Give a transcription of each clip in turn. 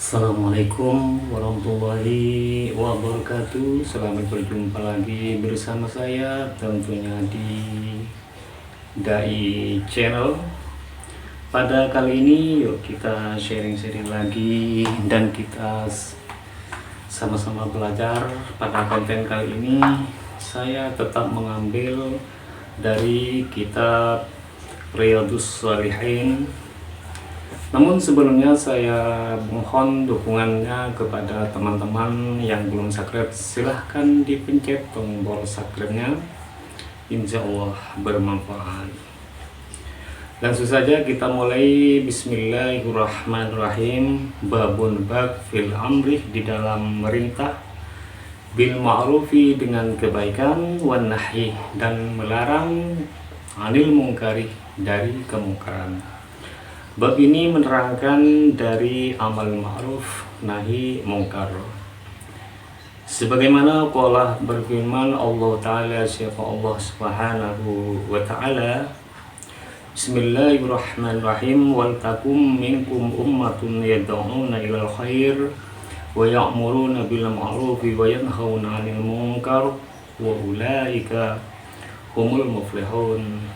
Assalamualaikum warahmatullahi wabarakatuh. Selamat berjumpa lagi bersama saya tentunya di Dai Channel. Pada kali ini yuk kita sharing-sharing lagi dan kita sama-sama belajar. Pada konten kali ini saya tetap mengambil dari kitab Riyadhus Shalihin. Namun sebelumnya saya mohon dukungannya kepada teman-teman yang belum subscribe. Silahkan dipencet tombol subscribe-nya, insya Allah bermanfaat. Langsung saja kita mulai. Bismillahirrahmanirrahim. Babun bab fil amri, di dalam merintah, bil ma'rufi, dengan kebaikan, wan nahyi, dan melarang, anil mungkari, dari kemungkaran. Bab ini menerangkan dari amal ma'ruf nahi mungkar. Sebagaimana Allah berfirman, Allah Ta'ala, siapa Allah Subhanahu wa Ta'ala, Bismillahirrahmanirrahim, wal takum minkum ummatun yad'una ilal khair wa ya'muruna bil ma'rufi wa yanhauna 'anil munkar wa ulaika humul muflihun.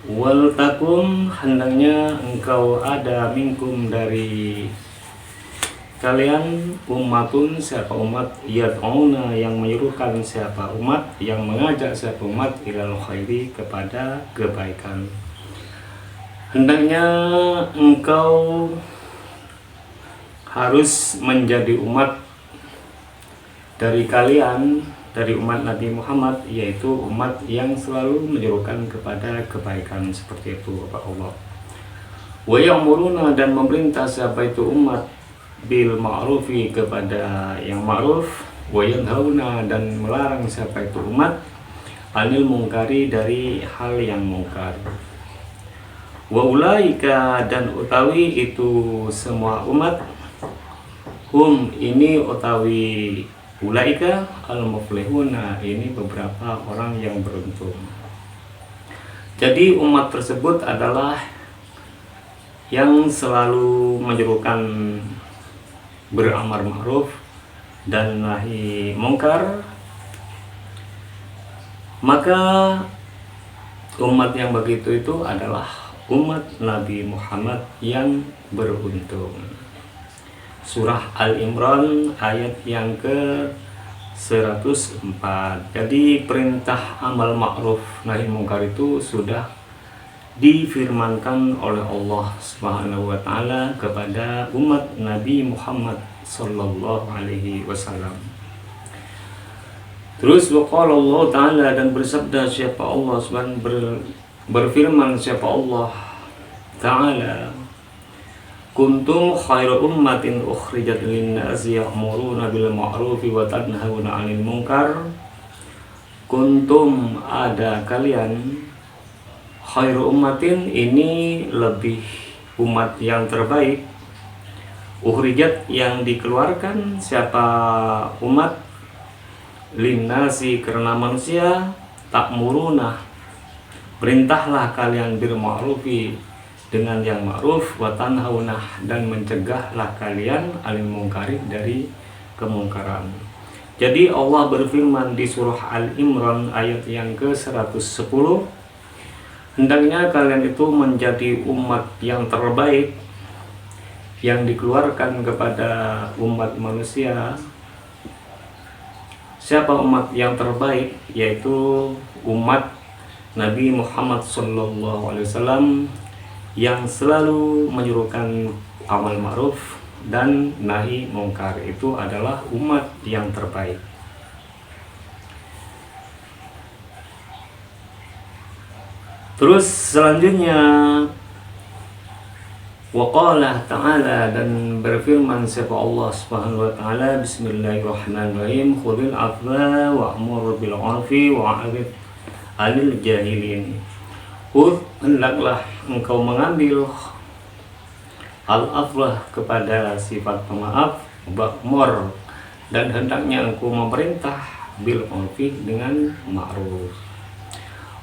Wal takum, hendaknya engkau ada, minkum, dari kalian, ummatun, siapa umat, yad'una, yang menyuruhkan, siapa umat, yang mengajak, siapa umat, ilal khairi, kepada kebaikan. Hendaknya engkau harus menjadi umat dari kalian, dari umat Nabi Muhammad, yaitu umat yang selalu menyerukan kepada kebaikan, seperti itu Bapak Allah. Wa ya'muruna, dan memerintah siapa itu umat, bil ma'rufi, kepada yang ma'ruf, wa yanhauna, dan melarang siapa itu umat, anil mungkari, dari hal yang mungkar. Wa ulaika, dan utawi itu semua umat, hum, ini utawi ulaika, al-muflihuna, ini beberapa orang yang beruntung. Jadi umat tersebut adalah yang selalu menyerukan beramar ma'ruf dan nahi mungkar. Maka umat yang begitu itu adalah umat Nabi Muhammad yang beruntung. Surah Al-Imran ayat yang ke-104. Jadi perintah amal ma'ruf nahi mungkar itu sudah difirmankan oleh Allah Subhanahu wa Ta'ala kepada umat Nabi Muhammad sallallahu alaihi wasallam. Terus waqala Allah Ta'ala, dan bersabda siapa Allah Subhanahu, berfirman siapa Allah Ta'ala, kuntum khairu ummatin ukhrijat lin-nasi ya'muruna bil ma'rufi wa tanhauna 'anil munkar. Kuntum, ada kalian, khairu ummatin, ini lebih umat yang terbaik, ukhrijat, yang dikeluarkan, siapa umat, lin-nasi, karena manusia, ta'muruna, perintahlah kalian, bil ma'rufi, dengan yang ma'ruf, wa tanhauna, dan mencegahlah kalian, anil mungkari, dari kemungkaran. Jadi Allah berfirman di surah Al-Imran ayat yang ke-110, hendaknya kalian itu menjadi umat yang terbaik, yang dikeluarkan kepada umat manusia. Siapa umat yang terbaik? Yaitu umat Nabi Muhammad SAW, yang selalu menyuruhkan amal ma'ruf dan nahi mungkar. Itu adalah umat yang terbaik. Terus selanjutnya, waqala Ta'ala, dan berfirman siapa Allah Subhanahu wa Ta'ala, Bismillahirrahmanirrahim, khudil afwa wa'mur bil 'urfi wa'rid 'anil jahilin. Hendaklah engkau mengambil al-aflah, kepada sifat pemaaf, wa'mur, dan hendaknya engkau memerintah, bil 'urfi, dengan ma'ruf.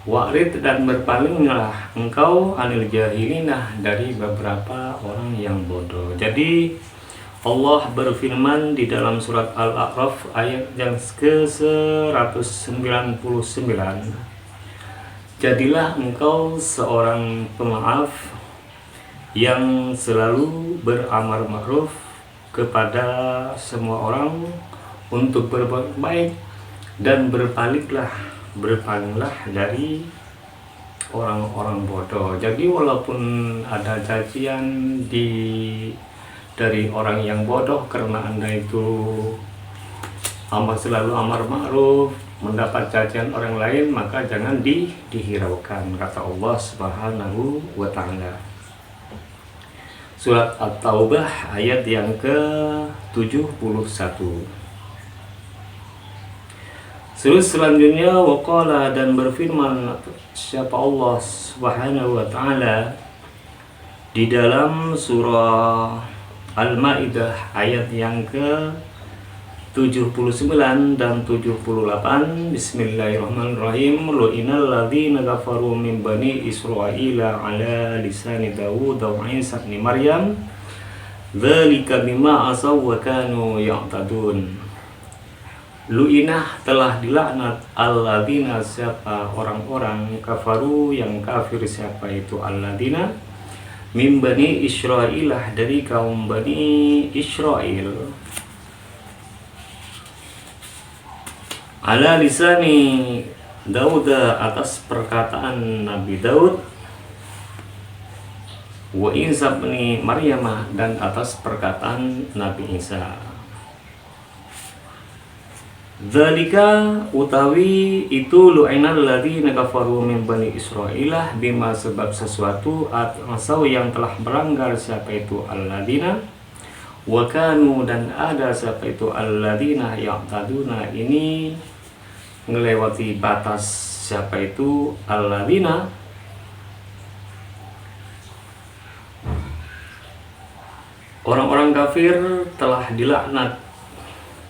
Wa'rid dan berpalinglah engkau anil jahilinah dari beberapa orang yang bodoh. Jadi Allah berfirman di dalam surat Al-A'raf ayat yang ke-199, jadilah engkau seorang pemaaf yang selalu beramar ma'ruf kepada semua orang untuk berbuat baik, dan berpalinglah dari orang-orang bodoh. Jadi walaupun ada cacian dari orang yang bodoh karena Anda itu selalu amar ma'ruf, mendapat cacian orang lain, maka jangan dihiraukan, kata Allah Subhanahu wa Ta'ala. Surat At-Taubah ayat yang ke-71. Selanjutnya waqala, dan berfirman siapa Allah Subhanahu wa Ta'ala di dalam surah Al-Maidah ayat yang ke-79 dan 78. Bismillahirrahmanirrahim. Lu'inal ladzina kafaru min bani Israila ala lisani Dawud wa Isa ibn Maryam dzalika bima asaw wa kanu ya'tadun. Lu'inah, telah dilaknat, alladzina, siapa orang-orang, kafaru yang kafir, siapa itu alladzina, min bani Israilah, dari kaum bani Israel, ala lisani Daud, atas perkataan Nabi Daud, wa Isa bin Maryam, dan atas perkataan Nabi Isa. Dzalika, utawi itu, lu'inal ladzina kafaru min bani Israilah, bima, sebab sesuatu, atau yang telah melanggar, siapa itu alladzina, wa kanu, dan ada siapa itu alladzina ya'taduna, ini ngelewati batas, siapa itu alladzina, orang-orang kafir telah dilaknat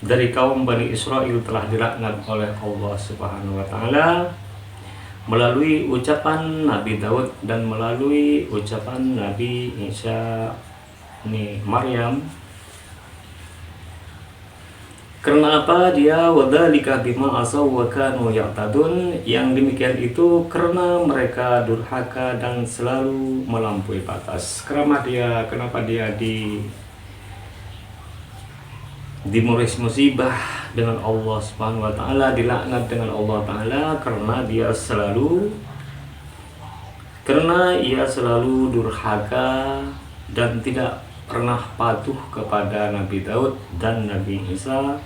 dari kaum Bani Israel, telah dilaknat oleh Allah Subhanahu wa Ta'ala melalui ucapan Nabi Daud dan melalui ucapan Nabi Isa ini Maryam. Karena apa? Dia wadzalika bima asaw wa kanu ya'tadun, yang demikian itu karena mereka durhaka dan selalu melampaui batas. Kenapa dia dimuris musibah dengan Allah Subhanahu wa Ta'ala, dilaknat dengan Allah Ta'ala, karena ia selalu durhaka dan tidak pernah patuh kepada Nabi Daud dan Nabi Isa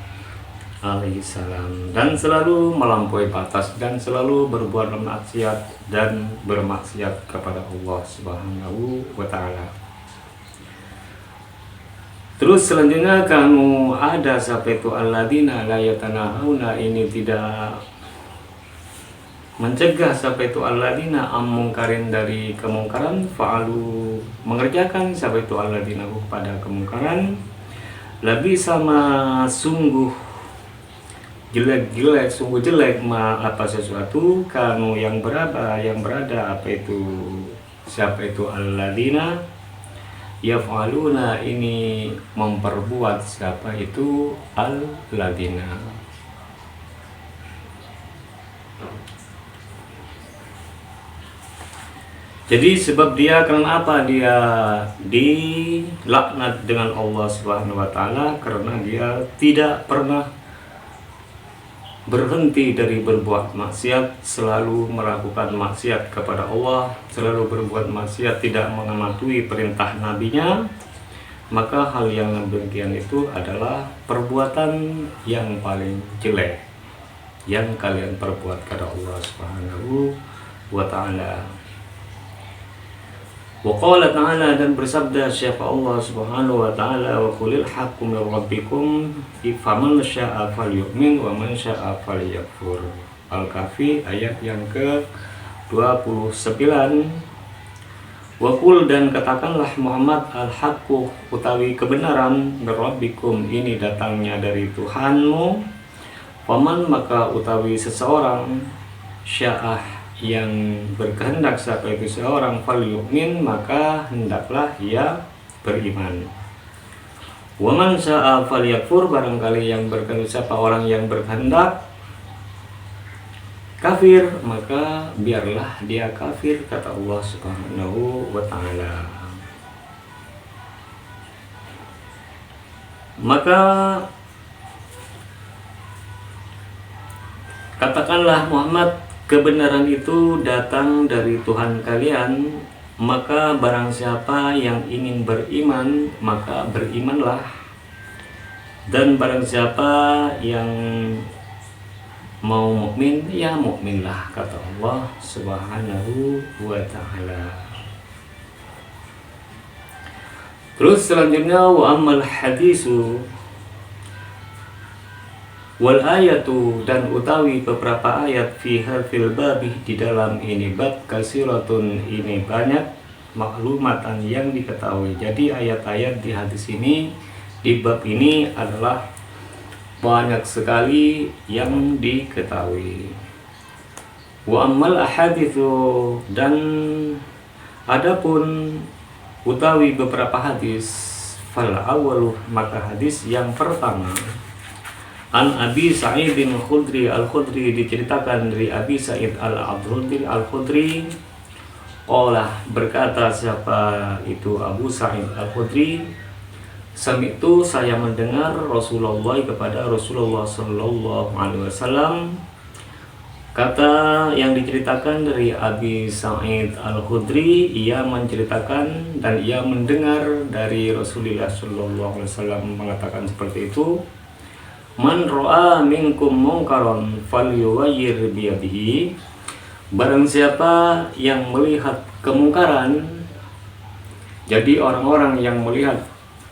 alaihissalam, dan selalu melampaui batas dan selalu berbuat maksiat dan bermaksiat kepada Allah Subhanahu wa Ta'ala. Terus selanjutnya, kamu ada siapa itu alladzina la yatanahuna, ini tidak mencegah, siapa itu alladzina amungkarin, dari kemungkaran, fa'alu, mengerjakan, siapa itu alladzina pada kemungkaran, lebih sama sungguh jelek, sungguh jelek, apa sesuatu, kamu yang berada apa itu, siapa itu alladzina yaf'aluna, ini memperbuat, siapa itu alladzina. Jadi sebab dia, karena apa dia dilaknat dengan Allah Subhanahu wa Ta'ala, karena dia tidak pernah berhenti dari berbuat maksiat, selalu melakukan maksiat kepada Allah, selalu berbuat maksiat, tidak mematuhi perintah nabinya. Maka hal yang demikian itu adalah perbuatan yang paling jelek yang kalian perbuat kepada Allah Subhanahu wa Ta'ala. Wa qala ta'ala, dan bersabda siapa Allah Subhanahu wa Ta'ala, wa qulil haqqu min rabbikum faman syaa falyu'min wa man syaa falyakfur. Al-Kahfi ayat yang ke-29. Wa qul, dan katakanlah Muhammad, al-haqqu, utawi kebenaran, min rabbikum, ini datangnya dari Tuhanmu, faman, maka utawi seseorang, syaa, yang berkehendak siapa itu seorang falyu'min, maka hendaklah ia beriman. Wa man syaa falyakfur, barangkali yang berkehendak, siapa orang yang berkehendak kafir, maka biarlah dia kafir, kata Allah Subhanahu wa ta'ala. Maka katakanlah Muhammad, kebenaran itu datang dari Tuhan kalian, maka barang siapa yang ingin beriman, maka berimanlah. Dan barang siapa yang mau mukmin, ya mukminlah, kata Allah Subhanahu wa ta'ala. Terus selanjutnya, wa ammal hadisu wal ayatu, dan utawi beberapa ayat fi hadzal babi, di dalam ini bab, kasiratun, ini banyak, maklumatan yang diketahui. Jadi ayat-ayat di hadis ini, di bab ini adalah banyak sekali yang diketahui. Wa ammal ahaditsu, dan adapun utawi beberapa hadis, fal awwalu, maka hadis yang pertama, an Abi Sa'id al-Khudri, diceritakan dari Abi Sa'id al-Khudri, olah berkata, siapa itu Abu Sa'id al-Khudri, sami'tu, saya mendengar Rasulullah, kepada Rasulullah sallallahu alaihi wasallam. Kata yang diceritakan dari Abi Sa'id al-Khudri, ia menceritakan dan ia mendengar dari Rasulullah sallallahu alaihi wasallam mengatakan seperti itu, man ra'a minkum munkaran falyughayyir biyadihi, barang siapa yang melihat kemungkaran, jadi orang-orang yang melihat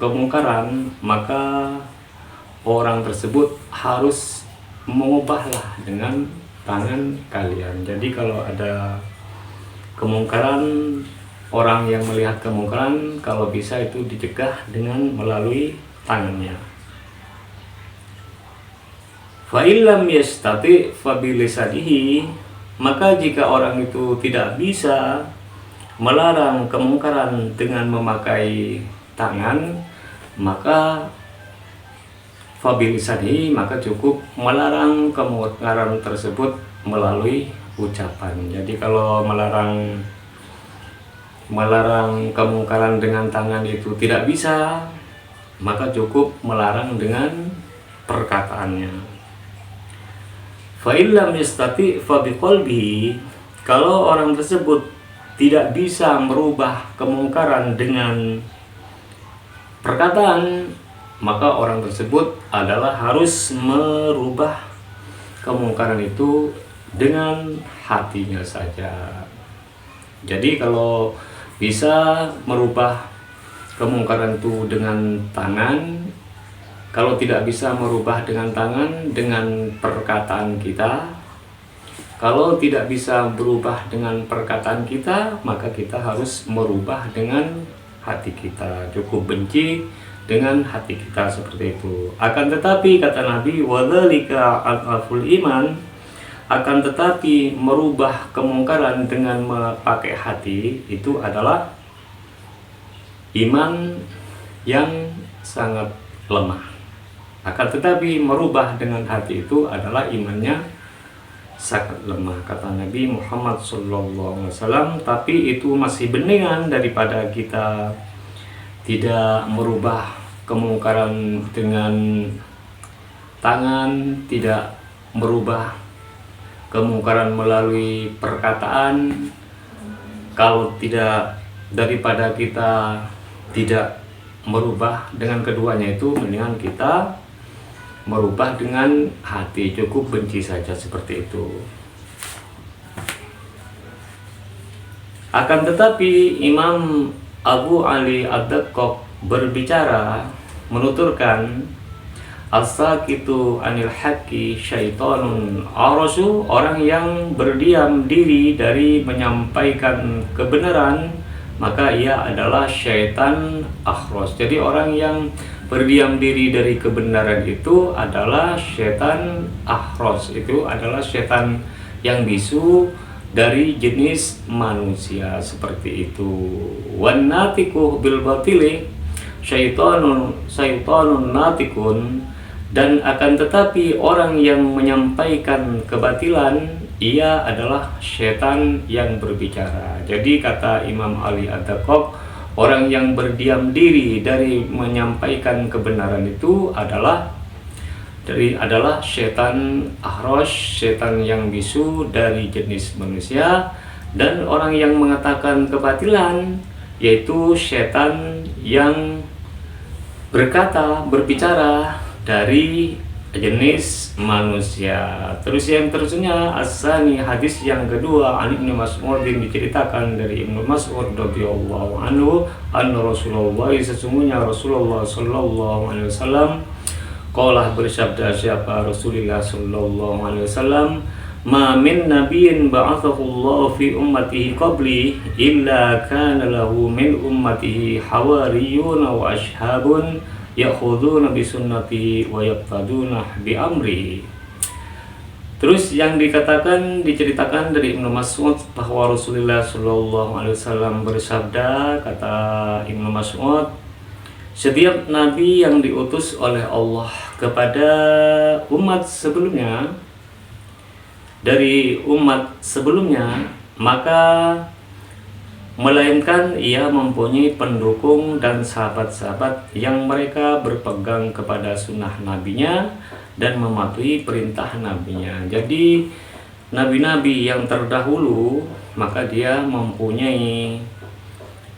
kemungkaran, maka orang tersebut harus mengubahlah dengan tangan kalian. Jadi kalau ada kemungkaran, orang yang melihat kemungkaran, kalau bisa itu dicegah dengan melalui tangannya. Fa illam yastati fa bilisanihi, maka jika orang itu tidak bisa melarang kemungkaran dengan memakai tangan, maka fabilisani, maka cukup melarang kemungkaran tersebut melalui ucapan. Jadi kalau melarang kemungkaran dengan tangan itu tidak bisa, maka cukup melarang dengan perkataannya. Fa illam yastati fa biqalbihi, kalau orang tersebut tidak bisa merubah kemungkaran dengan perkataan, maka orang tersebut adalah harus merubah kemungkaran itu dengan hatinya saja. Jadi kalau bisa merubah kemungkaran itu dengan tangan, kalau tidak bisa merubah dengan tangan, dengan perkataan kita. Kalau tidak bisa berubah dengan perkataan kita, maka kita harus merubah dengan hati kita. Cukup benci dengan hati kita, seperti itu. Akan tetapi kata Nabi, wadzalika adhaful iman, akan tetapi merubah kemungkaran dengan memakai hati itu adalah iman yang sangat lemah. Akan tetapi merubah dengan hati itu adalah imannya sangat lemah, kata Nabi Muhammad SAW. Tapi itu masih mendingan daripada kita tidak merubah kemungkaran dengan tangan, tidak merubah kemungkaran melalui perkataan. Kalau tidak, daripada kita tidak merubah dengan keduanya, itu mendingan kita merubah dengan hati, cukup benci saja, seperti itu. Akan tetapi Imam Abu Ali Ad-Daqqaq berbicara, menuturkan, as-sakitu anil haqqi syaitonun arasu, orang yang berdiam diri dari menyampaikan kebenaran, maka ia adalah syaitan akhros. Jadi orang yang berdiam diri dari kebenaran itu adalah syaitan akhros, itu adalah syaitan yang bisu dari jenis manusia seperti itu. Wan natiku bil batili syaitanun natikun, dan akan tetapi orang yang menyampaikan kebatilan ia adalah setan yang berbicara. Jadi kata Imam Ali Ad-Daqqaq, orang yang berdiam diri dari menyampaikan kebenaran itu adalah setan ahrosh, setan yang bisu dari jenis manusia. Dan orang yang mengatakan kebatilan yaitu setan yang berbicara dari jenis manusia. Terus yang terusnya asani, hadis yang kedua, an Ibnu Mas'ud, diceritakan dari Ibnu Mas'ud radhiyallahu anhu, anna Rasulullah, sesungguhnya Rasulullah sallallahu alaihi wasallam qala, bersabda siapa Rasulullah sallallahu alaihi wasallam, ma min nabiyyin ba'athahu Allah fi ummatihi qabli illa kana lahu min ummatihi hawariyun wa ashabun ya'khuduna bi sunnati wa yaqtaduna bi amri. Terus yang diceritakan dari Ibnu Mas'ud bahwa Rasulullah sallallahu alaihi wasallam bersabda, kata Ibnu Mas'ud, setiap nabi yang diutus oleh Allah kepada umat sebelumnya, dari umat sebelumnya, maka melainkan ia mempunyai pendukung dan sahabat-sahabat yang mereka berpegang kepada sunnah nabinya dan mematuhi perintah nabinya. Jadi nabi-nabi yang terdahulu, maka dia mempunyai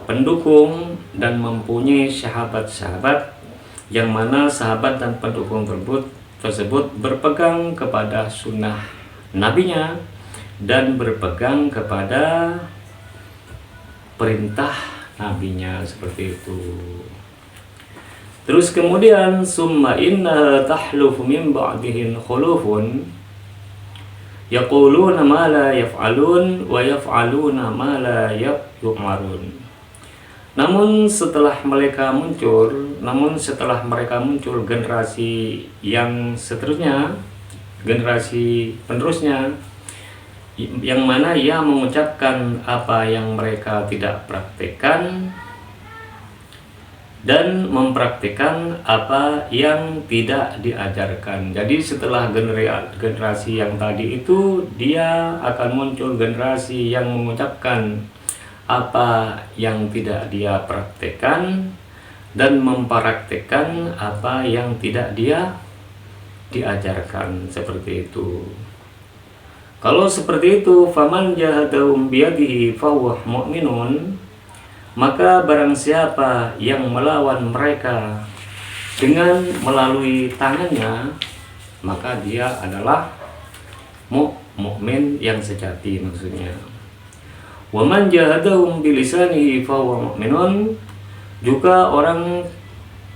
pendukung dan mempunyai sahabat-sahabat yang mana sahabat dan pendukung tersebut berpegang kepada sunnah nabinya dan berpegang kepada perintah nabinya, seperti itu. Terus kemudian summa inna tahlufu min ba'dihin khulufun yaquluna ma la yaf'alun wa yaf'aluna ma la yu'marun. Namun setelah mereka muncul generasi yang seterusnya, generasi penerusnya, yang mana ia mengucapkan apa yang mereka tidak praktekkan dan mempraktikkan apa yang tidak diajarkan. Jadi setelah generasi yang tadi itu, dia akan muncul generasi yang mengucapkan apa yang tidak dia praktekkan dan mempraktekkan apa yang tidak dia diajarkan, seperti itu. Kalau seperti itu, faman jahadahum biyadihi fahuwa mu'minun, maka barang siapa yang melawan mereka dengan melalui tangannya, maka dia adalah mukmin yang sejati, maksudnya. Wa man jahadahum bilisanihi fahuwa mu'minun, juga orang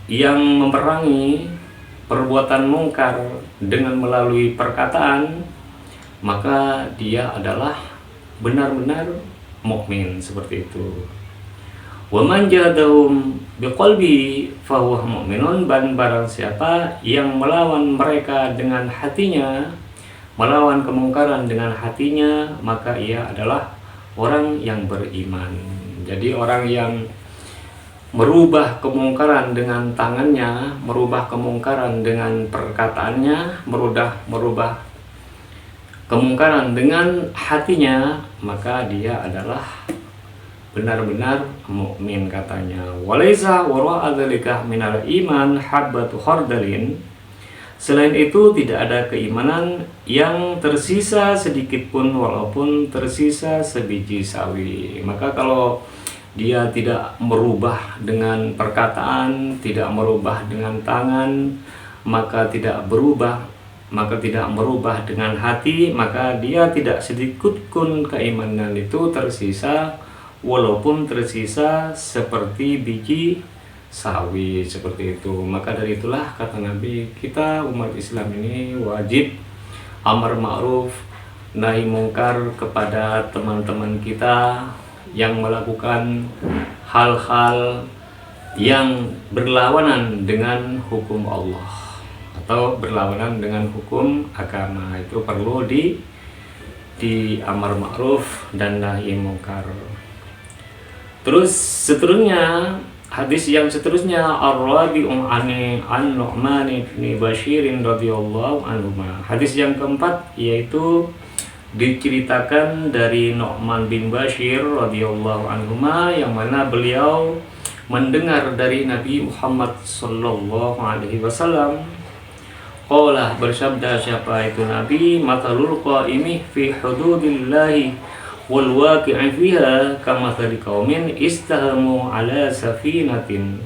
yang memerangi perbuatan mungkar dengan melalui perkataan, maka dia adalah benar-benar mukmin, seperti itu. Wa man jahadahum biqalbi fahuwa mu'minun, dan barang siapa yang melawan mereka dengan hatinya, melawan kemungkaran dengan hatinya, maka ia adalah orang yang beriman. Jadi orang yang merubah kemungkaran dengan tangannya, merubah kemungkaran dengan perkataannya, merubah kemungkaran dengan hatinya, maka dia adalah benar-benar mukmin, katanya. Walaisa wara'a dzalika minal iman habbatu khardalin. Selain itu tidak ada keimanan yang tersisa sedikit pun, walaupun tersisa sebiji sawi. Maka kalau dia tidak merubah dengan perkataan, tidak merubah dengan tangan, maka tidak merubah dengan hati, maka dia tidak sedikit pun keimanan itu tersisa, walaupun tersisa seperti biji sawi, seperti itu. Maka dari itulah kata Nabi, kita umat Islam ini wajib amar ma'ruf nahi mungkar kepada teman-teman kita yang melakukan hal-hal yang berlawanan dengan hukum Allah atau berlawanan dengan hukum agama. Itu perlu di amar ma'ruf dan nahi mungkar. Terus seterusnya, hadis yang seterusnya ar-rabi'u an Nu'man bin Bashir radhiyallahu anhu. Hadis yang keempat yaitu diceritakan dari Nu'man bin Bashir radhiyallahu anhu, yang mana beliau mendengar dari Nabi Muhammad sallallahu alaihi wasallam. Qala, bersabda siapa itu Nabi, matalul qaimi fi hududillahi wal waqi'i fiha kamathali qaumin istahamu ala safinatin.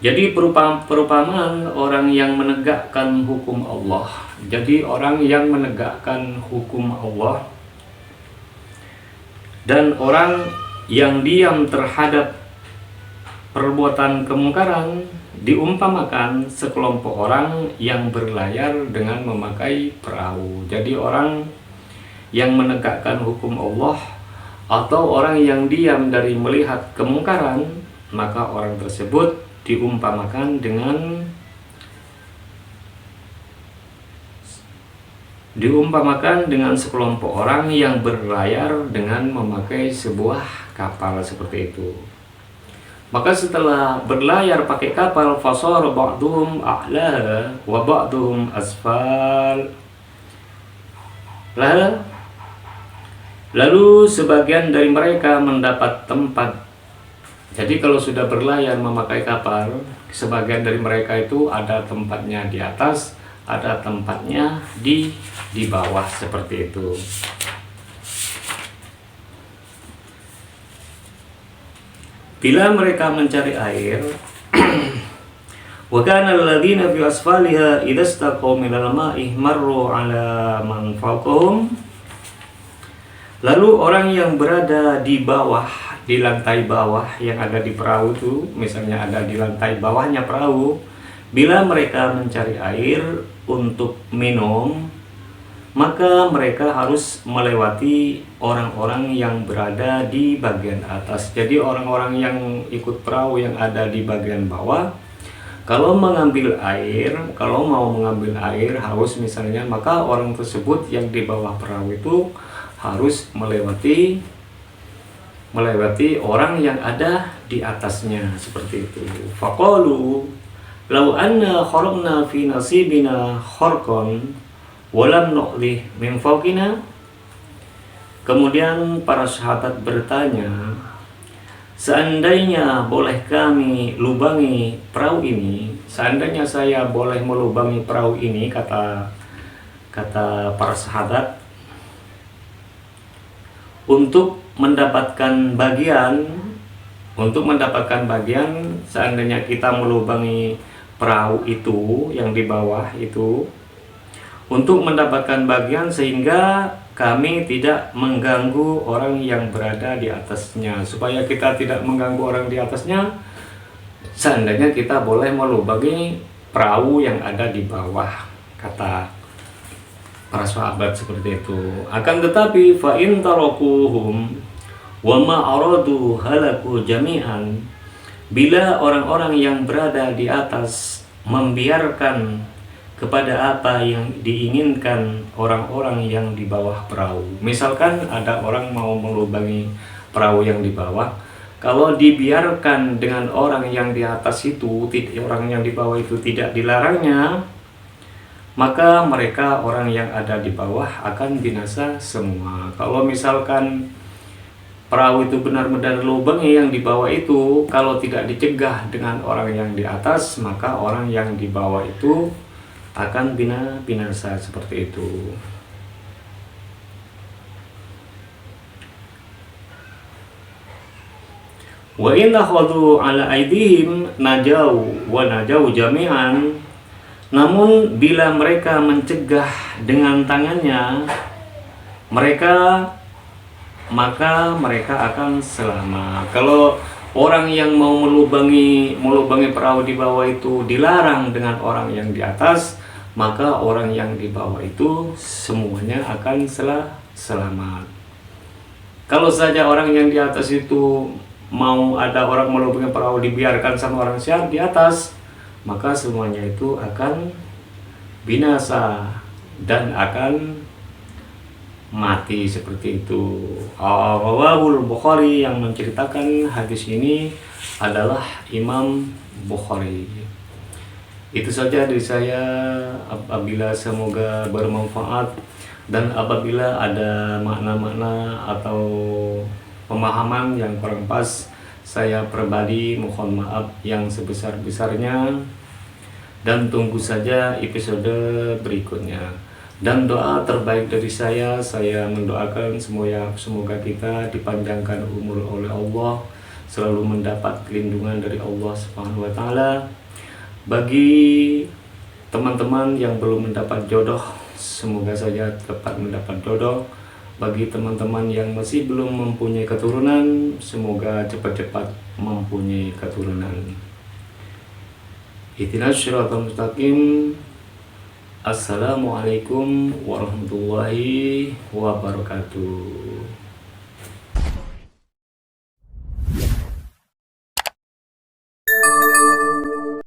Jadi perumpamaan orang yang menegakkan hukum Allah. Jadi orang yang menegakkan hukum Allah dan orang yang diam terhadap perbuatan kemungkaran diumpamakan sekelompok orang yang berlayar dengan memakai perahu. Jadi orang yang menegakkan hukum Allah atau orang yang diam dari melihat kemungkaran, maka orang tersebut diumpamakan dengan sekelompok orang yang berlayar dengan memakai sebuah kapal seperti itu. Maka setelah berlayar pakai kapal, fasara ba'duhum a'laha wa ba'duhum asfal. Lalu sebagian dari mereka mendapat tempat. Jadi kalau sudah berlayar memakai kapal, sebagian dari mereka itu ada tempatnya di atas, ada tempatnya di bawah seperti itu. Bila mereka mencari air, wa kana alladziina fi asfaliha idza istaqaw minal ma'i marru 'ala man fawqahum. Lalu orang yang berada di bawah, di lantai bawah yang ada di perahu itu, misalnya ada di lantai bawahnya perahu, bila mereka mencari air untuk minum, maka mereka harus melewati orang-orang yang berada di bagian atas. Jadi orang-orang yang ikut perahu yang ada di bagian bawah, kalau mau mengambil air haus misalnya, maka orang tersebut yang di bawah perahu itu harus melewati orang yang ada di atasnya seperti itu. Faqalu law anna kharaqna fi nasibina kharqan walam nu'lih min fawqina. Kemudian para sahabat bertanya, seandainya boleh kami lubangi perahu ini, seandainya saya boleh melubangi perahu ini, kata para sahabat, untuk mendapatkan bagian, seandainya kita melubangi perahu itu yang di bawah itu, untuk mendapatkan bagian sehingga kami tidak mengganggu orang yang berada di atasnya. Supaya kita tidak mengganggu orang di atasnya, seandainya kita boleh melubangi perahu yang ada di bawah, kata para sahabat seperti itu. Akan tetapi fa in tarakuhum wa ma aradu halaku jami'an. Bila orang-orang yang berada di atas membiarkan kepada apa yang diinginkan orang-orang yang di bawah perahu. Misalkan ada orang mau melubangi perahu yang di bawah, kalau dibiarkan dengan orang yang di atas itu, orang yang di bawah itu tidak dilarangnya, maka mereka orang yang ada di bawah akan binasa semua. Kalau misalkan perahu itu benar-benar lubangi yang di bawah itu, kalau tidak dicegah dengan orang yang di atas, maka orang yang di bawah itu akan binasa seperti itu. Wa in akhadhu ala aydihim najau wa najau jami'an. Namun bila mereka mencegah dengan tangannya maka mereka akan selamat. Kalau orang yang mau melubangi perahu di bawah itu dilarang dengan orang yang di atas, maka orang yang di bawah itu semuanya akan selamat. Kalau saja orang yang di atas itu mau ada orang melubangi perahu dibiarkan sama orang siap di atas, maka semuanya itu akan binasa dan akan mati seperti itu. Rawahul Bukhari, yang menceritakan hadis ini adalah Imam Bukhari. Itu saja dari saya. Apabila semoga bermanfaat, dan apabila ada makna-makna atau pemahaman yang kurang pas, saya pribadi mohon maaf yang sebesar-besarnya, dan tunggu saja episode berikutnya. Dan doa terbaik dari saya mendoakan semoga kita dipanjangkan umur oleh Allah, selalu mendapat pelindungan dari Allah Subhanahu wa taala. Bagi teman-teman yang belum mendapat jodoh, semoga saja dapat mendapat jodoh. Bagi teman-teman yang masih belum mempunyai keturunan, semoga cepat-cepat mempunyai keturunan. Ihdinas shiratal mustaqim. Assalamualaikum warahmatullahi wabarakatuh.